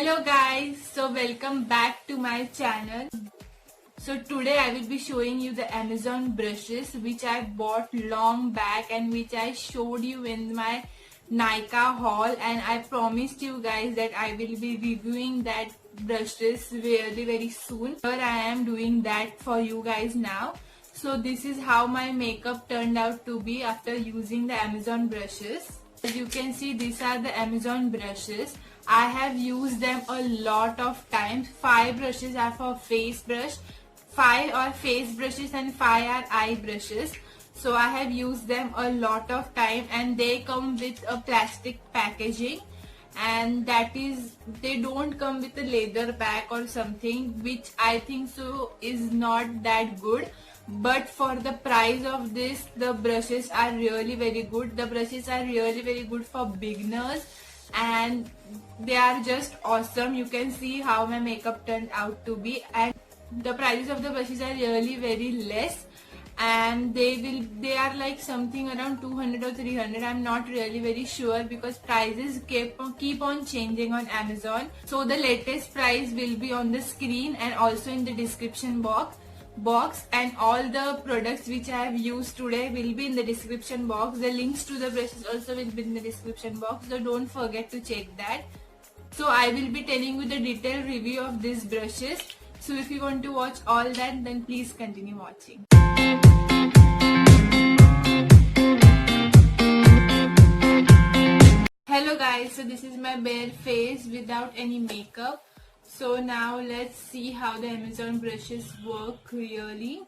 Hello guys, so welcome back to my channel. So today I will be showing you the Amazon brushes which I bought long back and which I showed you in my Nika haul, and I promised you guys that I will be reviewing that brushes very soon. Here I am doing that for you guys now. So this is how my makeup turned out to be after using the Amazon brushes. As you can see, these are the Amazon brushes. I have used them a lot of times. 5 brushes are for face brush, 5 are face brushes and 5 are eye brushes. So I have used them a lot of time, and they come with a plastic packaging, and that is, they don't come with a leather bag or something, which I think so is not that good. But for the price of this, the brushes are really very good. The brushes are really very good for beginners and they are just awesome. You can see how my makeup turned out to be, and the prices of the brushes are really very less, and they are like something around 200 or 300. I'm not really very sure because prices keep on changing on Amazon. So the latest price will be on the screen and also in the description box, and all the products which I have used today will be in the description box. The links to the brushes also will be in the description box, so don't forget to check that. So I will be telling you the detailed review of these brushes. So if you want to watch all that, then please continue watching. Hello guys, so this is my bare face without any makeup. So now let's see how the Amazon brushes work really.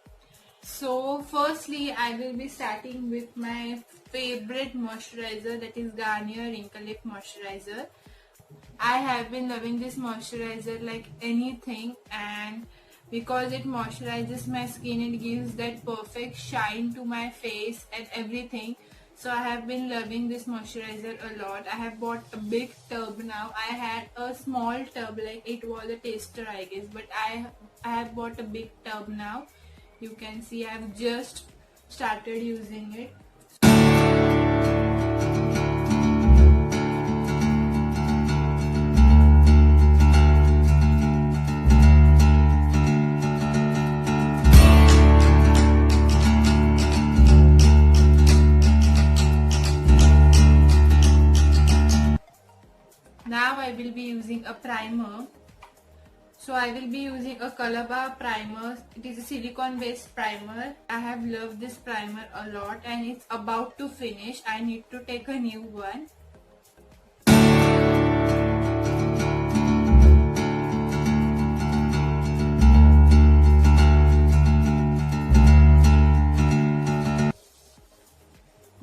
So firstly, I will be starting with my favorite moisturizer, that is Garnier Wrinkle Lip Moisturizer. I have been loving this moisturizer like anything, and because it moisturizes my skin, it gives that perfect shine to my face and everything. So I have been loving this moisturizer a lot. I have bought a big tub now. I had a small tub, like it was a taster I guess, but I have bought a big tub now. You can see I have just started using it. Now I will be using a primer. So I will be using a Colorbar primer. It is a silicone based primer. I have loved this primer a lot and it's about to finish. I need to take a new one.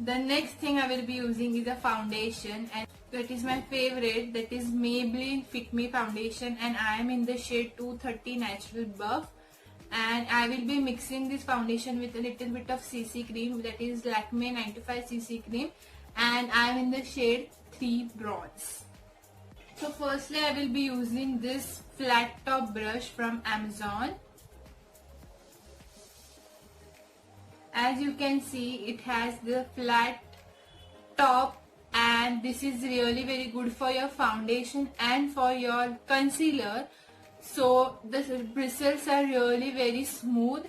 The next thing I will be using is a foundation, and that is my favorite, that is Maybelline Fit Me foundation, and I am in the shade 230 Natural Buff, and I will be mixing this foundation with a little bit of CC cream, that is Lakme 95 CC cream, and I am in the shade 3 Bronze. So firstly I will be using this flat top brush from Amazon. As you can see, it has the flat top, and this is really very good for your foundation and for your concealer. So the bristles are really very smooth,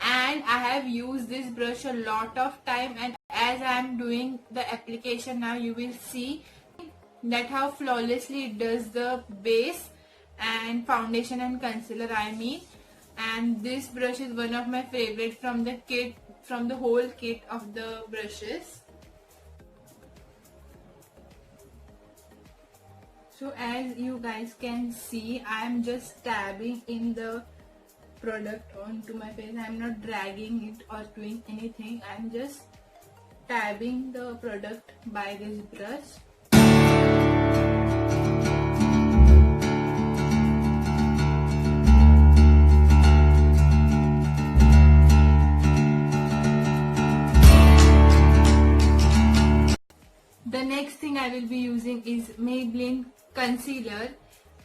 and I have used this brush a lot of time, and as I am doing the application now, you will see that how flawlessly it does the base and foundation and concealer I mean. And this brush is one of my favorite from the kit, from the whole kit of the brushes. So as you guys can see, I am just dabbing in the product onto my face. I am not dragging it or doing anything. I am just dabbing the product by this brush. The next thing I will be using is Maybelline concealer,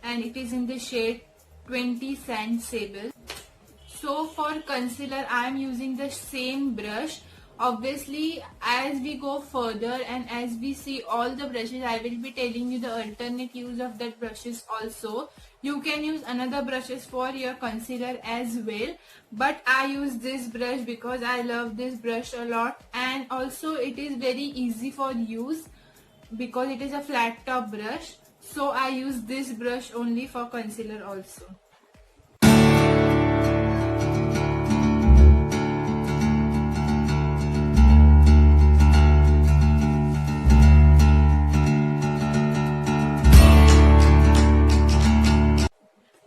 and it is in the shade 20 Sand Sable. So for concealer I am using the same brush Obviously, as we go further and as we see all the brushes, I will be telling you the alternate use of that brushes also. You can use another brushes for your concealer as well, but I use this brush because I love this brush a lot, and also it is very easy for use because it is a flat top brush. So I use this brush only for concealer also.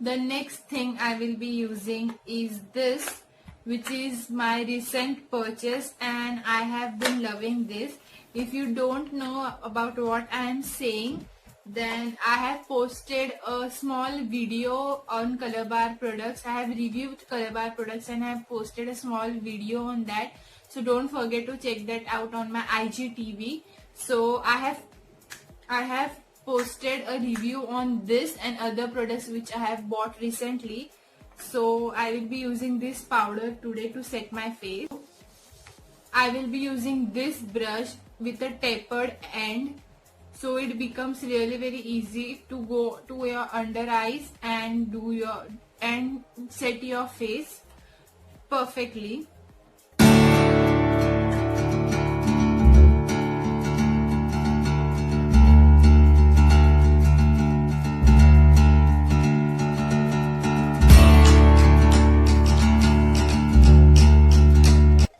The next thing I will be using is this, which is my recent purchase, and I have been loving this. If you don't know about what I am saying, then I have posted a small video on Colorbar products. I have reviewed Colorbar products and I have posted a small video on that. So don't forget to check that out on my IGTV. So I have posted a review on this and other products which I have bought recently. So I will be using this powder today to set my face. I will be using this brush with a tapered end, so it becomes really very easy to go to your under eyes and set your face perfectly.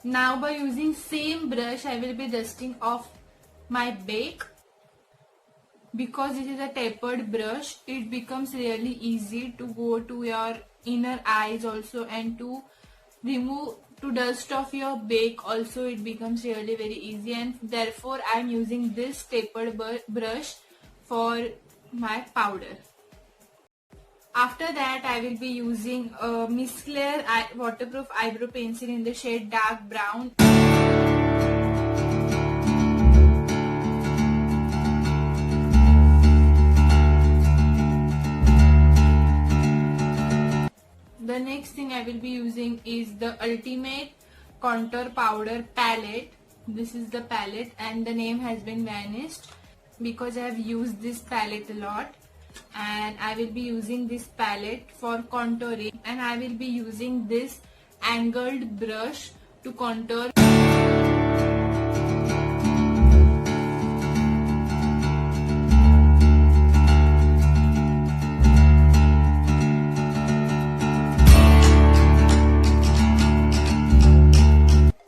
Now by using same brush, I will be dusting off my bake. Because it is a tapered brush, it becomes really easy to go to your inner eyes also, and to dust off your bake also. It becomes really very easy, and therefore I am using this tapered brush for my powder. After that, I will be using a Miss Claire waterproof eyebrow pencil in the shade dark brown. The next thing I will be using is the Ultimate Contour Powder Palette. This is the palette, and the name has been vanished because I have used this palette a lot. And I will be using this palette for contouring, and I will be using this angled brush to contour.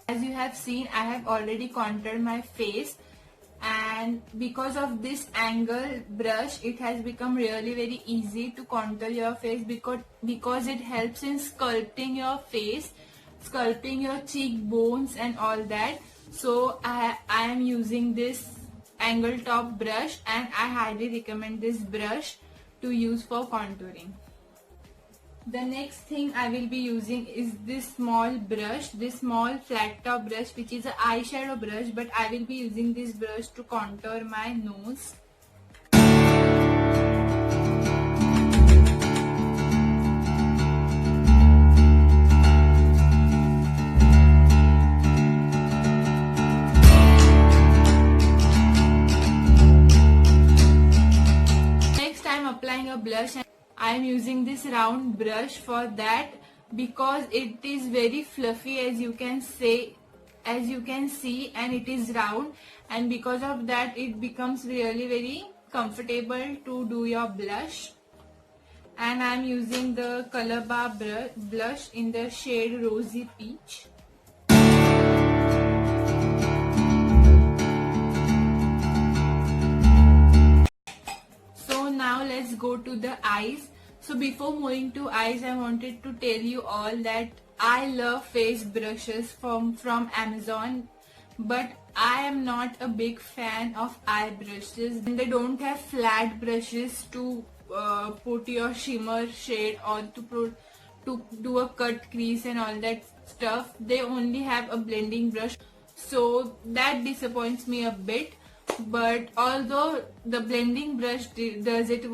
As you have seen, I have already contoured my face, and because of this angle brush, it has become really very easy to contour your face because it helps in sculpting your face, sculpting your cheekbones and all that. So I am using this angle top brush, and I highly recommend this brush to use for contouring. The next thing I will be using is this small brush, this small flat top brush, which is an eyeshadow brush, but I will be using this brush to contour my nose. Next, I am applying a blush. I am using this round brush for that because it is very fluffy, as you can see, and it is round, and because of that it becomes really very comfortable to do your blush. And I am using the Colorbar blush in the shade Rosy Peach. So now let's go to the eyes. So before moving to eyes, I wanted to tell you all that I love face brushes from Amazon, but I am not a big fan of eye brushes. They don't have flat brushes to put your shimmer shade, or to do a cut crease and all that stuff. They only have a blending brush, so that disappoints me a bit. But although the blending brush does the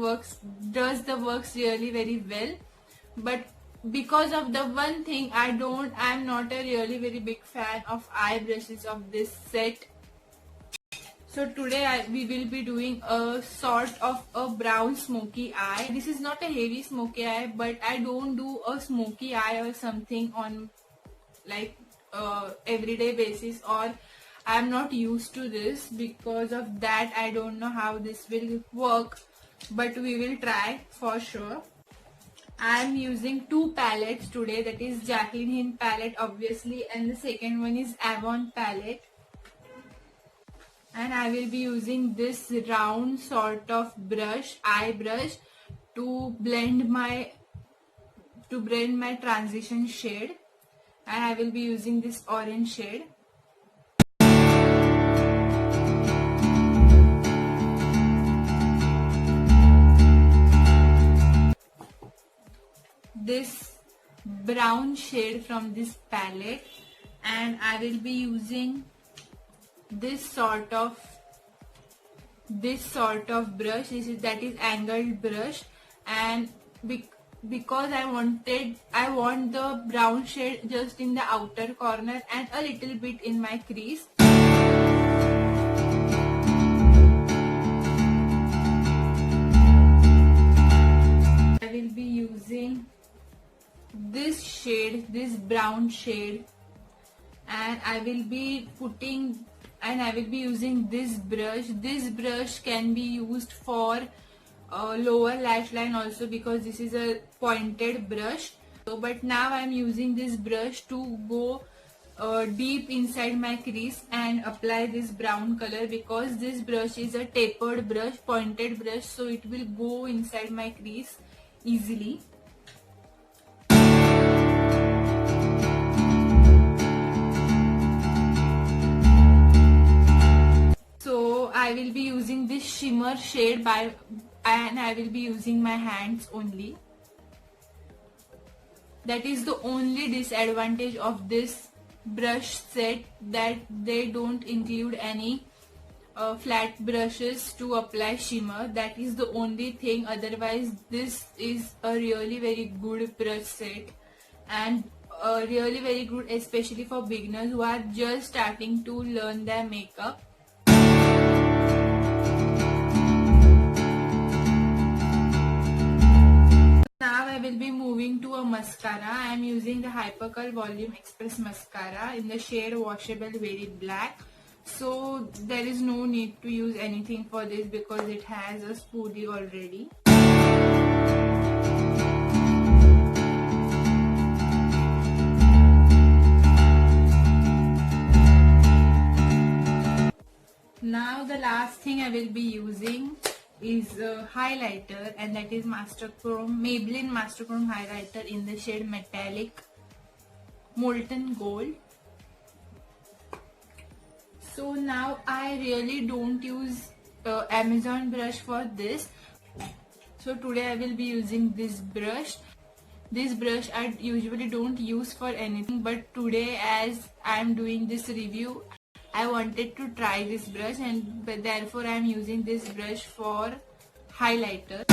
works really very well, but because of the one thing, I'm not a really very big fan of eye brushes of this set. So today we will be doing a sort of a brown smoky eye. This is not a heavy smoky eye, but I don't do a smoky eye or something on like everyday basis, or I'm not used to this. Because of that, I don't know how this will work, but we will try for sure. I am using two palettes today, that is Jaclyn Hill palette obviously, and the second one is Avon palette. And I will be using this round sort of brush, eye brush, to blend my transition shade, and I will be using this orange shade. This brown shade from this palette, and I will be using this sort of brush. That is angled brush, and because I want the brown shade just in the outer corner and a little bit in my crease. I will be using this shade, this brown shade, and I will be using this brush. This brush can be used for lower lash line also, because this is a pointed brush. But now I am using this brush to go deep inside my crease and apply this brown color, because this brush is a tapered brush, pointed brush, so it will go inside my crease easily. So I will be using this shimmer shade and I will be using my hands only. That is the only disadvantage of this brush set, that they don't include any flat brushes to apply shimmer. That is the only thing. Otherwise, this is a really very good brush set, and really very good, especially for beginners who are just starting to learn their makeup. Now I will be moving to a mascara. I am using the Hypercurl Volume Express mascara in the shade Washable Very Black. So there is no need to use anything for this because it has a spoolie already. Now the last thing I will be using is a highlighter, and that is Maybelline Master Chrome highlighter in the shade Metallic Molten Gold. So now I really don't use Amazon brush for this. So today I will be using this brush. This brush I usually don't use for anything, but today, as I am doing this review, I wanted to try this brush, and therefore I am using this brush for highlighter.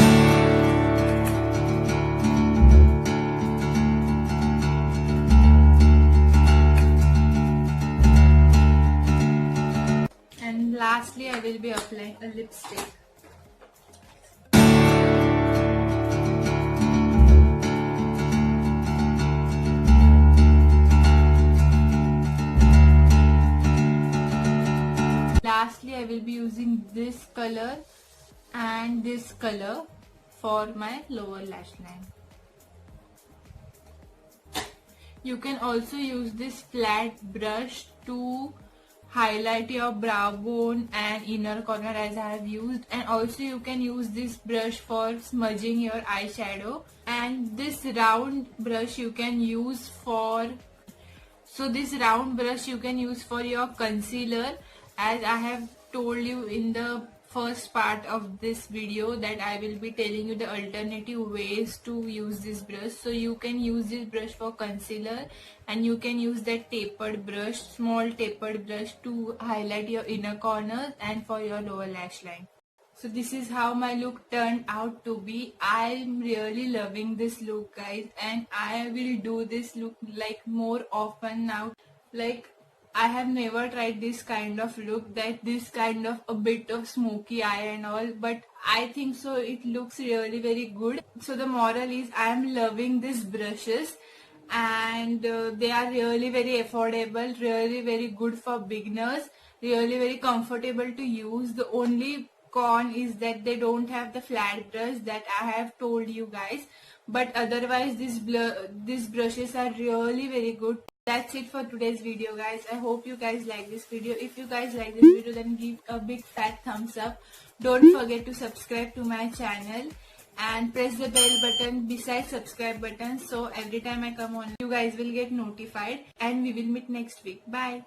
And lastly, I will be applying a lipstick. Lastly, I will be using this color and this color for my lower lash line. You can also use this flat brush to highlight your brow bone and inner corner, as I have used, and also you can use this brush for smudging your eyeshadow, and this round brush you can use for your concealer. As I have told you in the first part of this video, that I will be telling you the alternative ways to use this brush. So you can use this brush for concealer, and you can use that tapered brush, small tapered brush, to highlight your inner corners and for your lower lash line. So this is how my look turned out to be. I'm really loving this look, guys, and I will do this look like more often now. Like, I have never tried this kind of look, that this kind of a bit of smoky eye and all, but I think so it looks really very good. So the moral is I am loving these brushes, and they are really very affordable, really very good for beginners, really very comfortable to use. The only con is that they don't have the flat brush that I have told you guys, but otherwise these brushes are really very good. That's it for today's video, guys. I hope you guys like this video. If you guys like this video, then give a big fat thumbs up. Don't forget to subscribe to my channel and press the bell button beside subscribe button, so every time I come on, you guys will get notified, and we will meet next week. Bye.